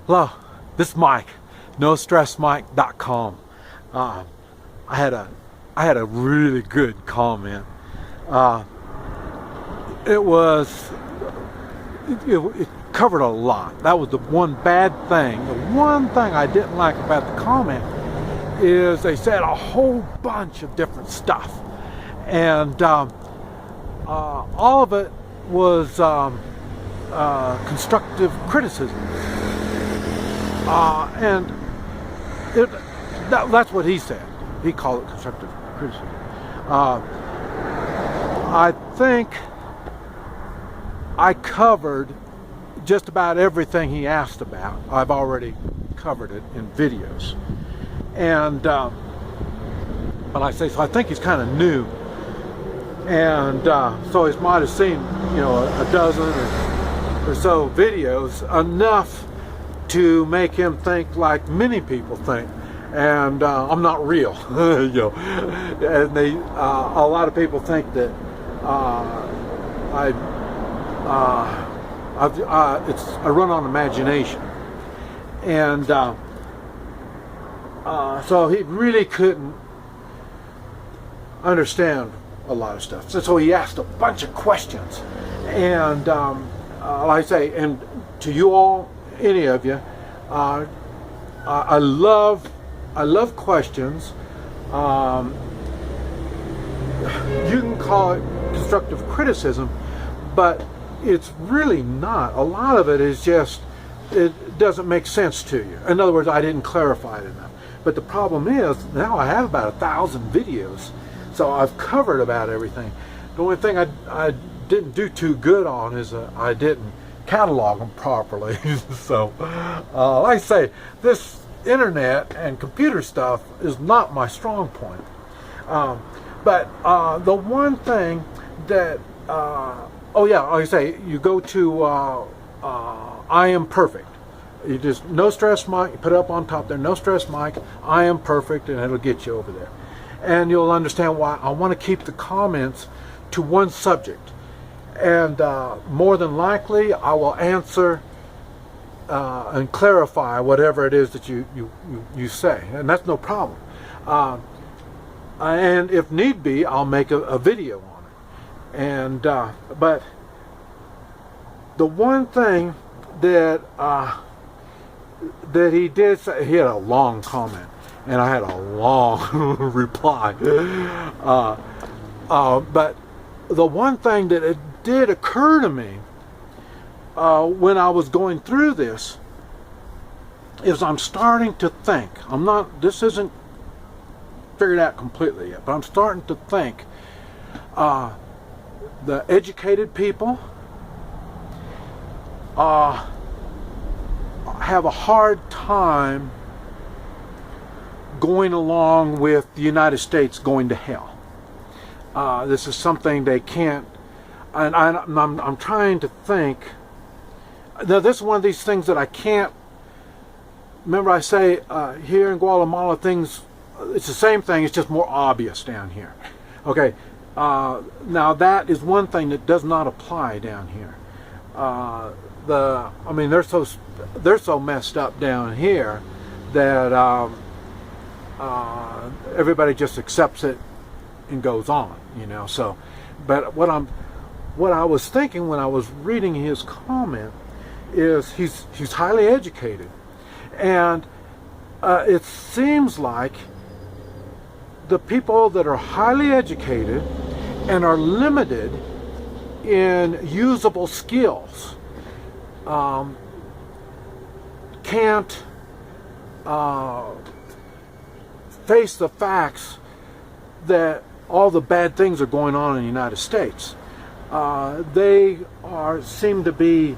Hello, this is Mike, NoStressMike.com. I had a really good comment. It covered a lot. That was the one bad thing. The one thing I didn't like about the comment is they said a whole bunch of different stuff, and all of it was constructive criticism. And that's what he said. He called it constructive criticism. I think I covered just about everything he asked about. I've already covered it in videos. And but I think he's kind of new. And so he might have seen, a dozen or so videos, enough to make him think like many people think, and I'm not real, and a lot of people think that I run on imagination, and so he really couldn't understand a lot of stuff. So he asked a bunch of questions, and like I say, and to you all, any of you, I love questions. You can call it constructive criticism, but it's really not. A lot of it is just, it doesn't make sense to you. In other words, I didn't clarify it enough. But the problem is, now I have about 1,000 videos, so I've covered about everything. The only thing I didn't do too good on is I didn't catalog them properly. So like I say, this internet and computer stuff is not my strong point, but the one thing that like I say, you go to I am perfect. You just NoStressMike, you put it up on top there, NoStressMike, I am perfect, and it'll get you over there, and you'll understand why I want to keep the comments to one subject. And more than likely, I will answer and clarify whatever it is that you say, and that's no problem. And if need be, I'll make a video on it. And but the one thing that that he did say, he had a long comment, and I had a long reply. But the one thing that it did occur to me when I was going through this is I'm starting to think, this isn't figured out completely yet, but I'm starting to think the educated people have a hard time going along with the United States going to hell. This is something they can't. And I'm trying to think. Now, this is one of these things that I can't. Remember, I say here in Guatemala, things. It's the same thing. It's just more obvious down here. Okay. Now that is one thing that does not apply down here. They're so messed up down here that everybody just accepts it and goes on. So, but what I was thinking when I was reading his comment is he's highly educated, and it seems like the people that are highly educated and are limited in usable skills can't face the facts that all the bad things are going on in the United States. They seem to be,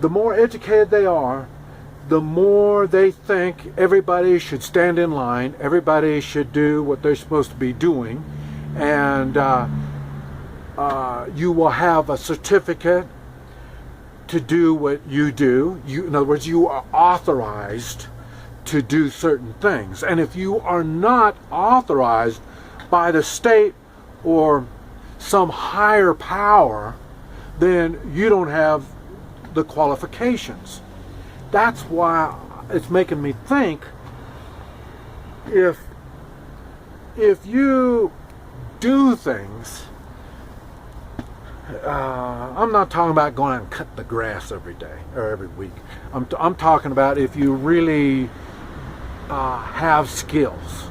the more educated they are, the more they think everybody should stand in line, everybody should do what they're supposed to be doing, and you will have a certificate to do what you do. In other words, you are authorized to do certain things. And if you are not authorized by the state or some higher power, then you don't have the qualifications. that's why it's making me think, if you do things, I'm not talking about going out and cut the grass every day or every week. I'm talking about if you really have skills,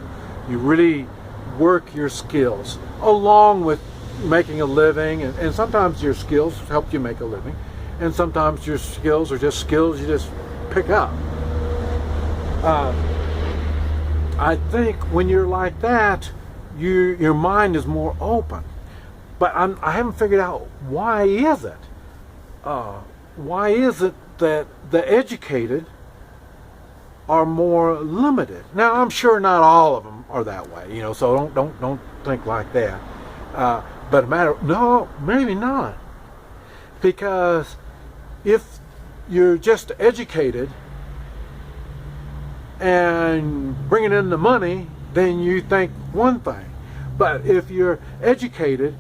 you really work your skills along with making a living, and sometimes your skills help you make a living, and sometimes your skills are just skills you just pick up. I think when you're like that, your mind is more open. But I haven't figured out why is it. Why is it that the educated are more limited? Now, I'm sure not all of them are that way, you know. So don't think like that. But no, maybe not, because if you're just educated and bringing in the money, then you think one thing. But if you're educated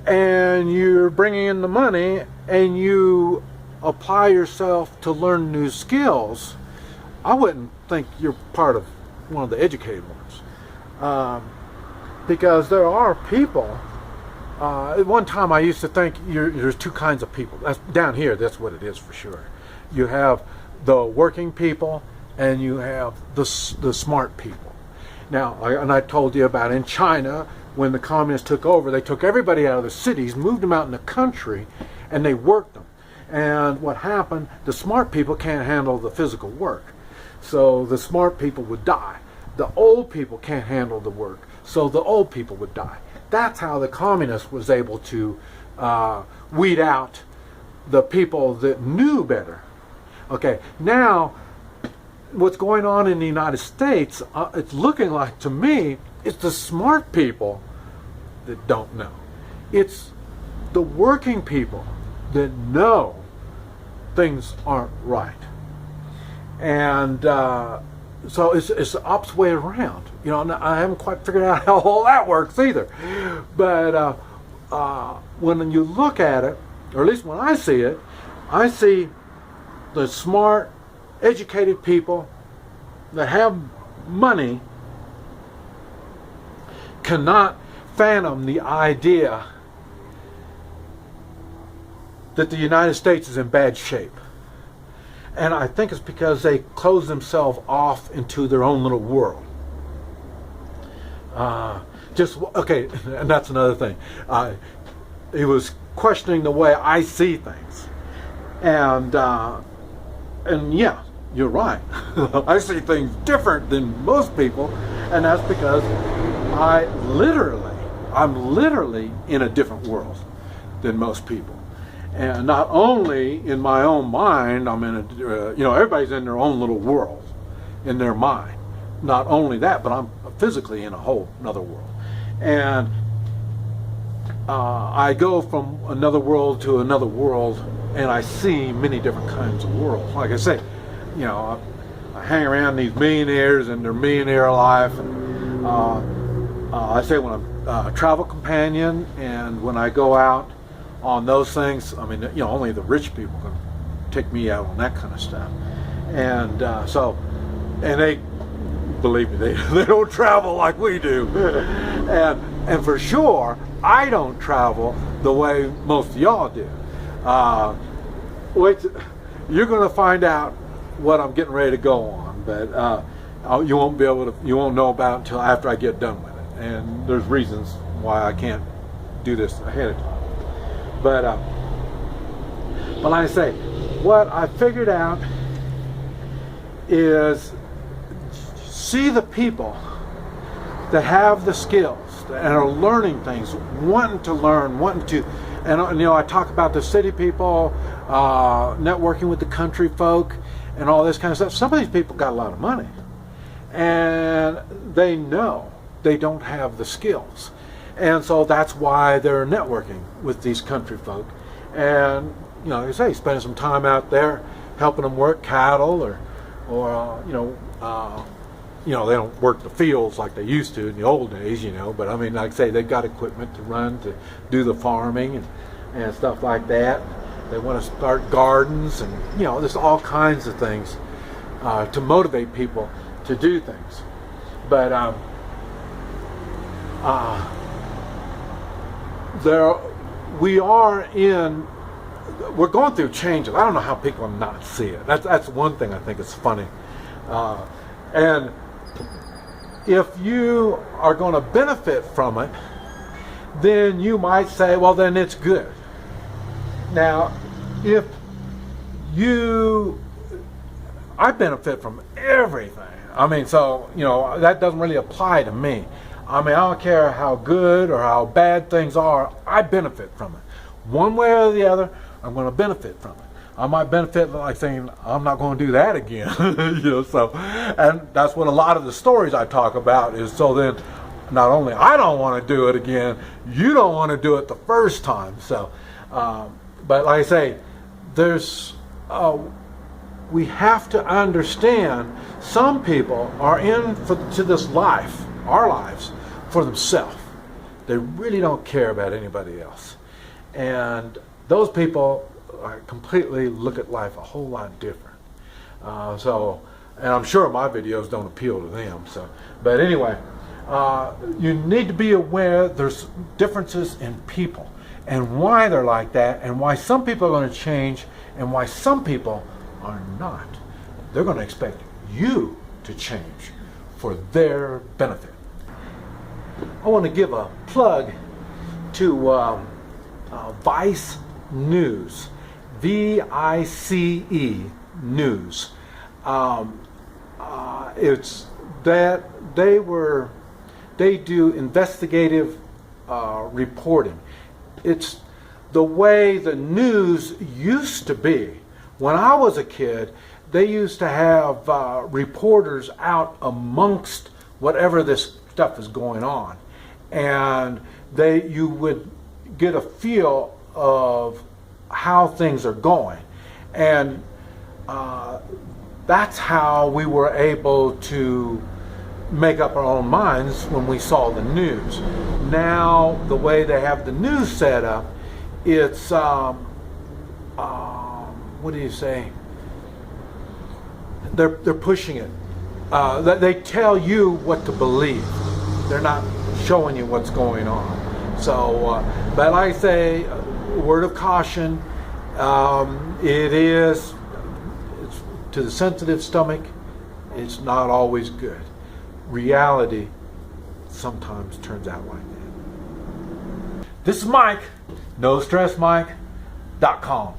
and you're bringing in the money and you apply yourself to learn new skills, I wouldn't think you're part of one of the educated ones. Because there are people, at one time I used to think there's two kinds of people. Down here, that's what it is for sure. You have the working people and you have the smart people. Now, I told you about in China, when the communists took over, they took everybody out of the cities, moved them out in the country, and they worked them. And what happened, the smart people can't handle the physical work. So the smart people would die. The old people can't handle the work. So the old people would die. That's how the communist was able to weed out the people that knew better. Okay, now what's going on in the United States, it's looking like to me, it's the smart people that don't know. It's the working people that know things aren't right. And so it's the opposite way around. You know, I haven't quite figured out how all that works either. But when you look at it, or at least when I see the smart, educated people that have money cannot fathom the idea that the United States is in bad shape. And I think it's because they close themselves off into their own little world. Okay, and that's another thing. He was questioning the way I see things. And yeah, you're right. I see things different than most people, and that's because I'm literally in a different world than most people. And not only in my own mind, I'm in everybody's in their own little world, in their mind. Not only that, but I'm physically in a whole another world. And I go from another world to another world, and I see many different kinds of worlds. Like I say, you know, I hang around these millionaires and their millionaire life. And, I say when I'm a travel companion, and when I go out on those things, I mean, you know, only the rich people can take me out on that kind of stuff. And and they, believe me, they don't travel like we do. And for sure, I don't travel the way most of y'all do. Which you're going to find out what I'm getting ready to go on, but you won't know about it until after I get done with it. And there's reasons why I can't do this ahead of time. But like I say, what I figured out is see the people that have the skills and are learning things, wanting to learn, and you know, I talk about the city people, networking with the country folk, and all this kind of stuff. Some of these people got a lot of money, and they know they don't have the skills. And so that's why they're networking with these country folk. And, you know, like I say, spending some time out there helping them work cattle or they don't work the fields like they used to in the old days, you know. But, I mean, like I say, they've got equipment to run to do the farming and stuff like that. They want to start gardens, and there's all kinds of things to motivate people to do things. But we're going through changes. I don't know how people not see it. That's one thing I think is funny. And if you are going to benefit from it, then you might say, well, then it's good. Now, if I benefit from everything. I mean, so, that doesn't really apply to me. I mean, I don't care how good or how bad things are, I benefit from it. One way or the other, I'm going to benefit from it. I might benefit like saying, I'm not going to do that again. So, and that's what a lot of the stories I talk about is, so then not only I don't want to do it again, you don't want to do it the first time. So, but like I say, we have to understand some people are to this life, our lives, for themselves. They really don't care about anybody else. And those people completely look at life a whole lot different. And I'm sure my videos don't appeal to them. But anyway, you need to be aware there's differences in people and why they're like that, and why some people are going to change and why some people are not. They're going to expect you to change for their benefit. I want to give a plug to Vice News, VICE News. It's that they do investigative reporting. It's the way the news used to be. When I was a kid, they used to have reporters out amongst whatever this stuff is going on, and you would get a feel of how things are going, and that's how we were able to make up our own minds when we saw the news. Now, the way they have the news set up, it's what do you say? They're pushing it. They tell you what to believe. They're not showing you what's going on. So, but I say, word of caution. It's to the sensitive stomach. It's not always good. Reality sometimes turns out like that. This is Mike, NoStressMike.com.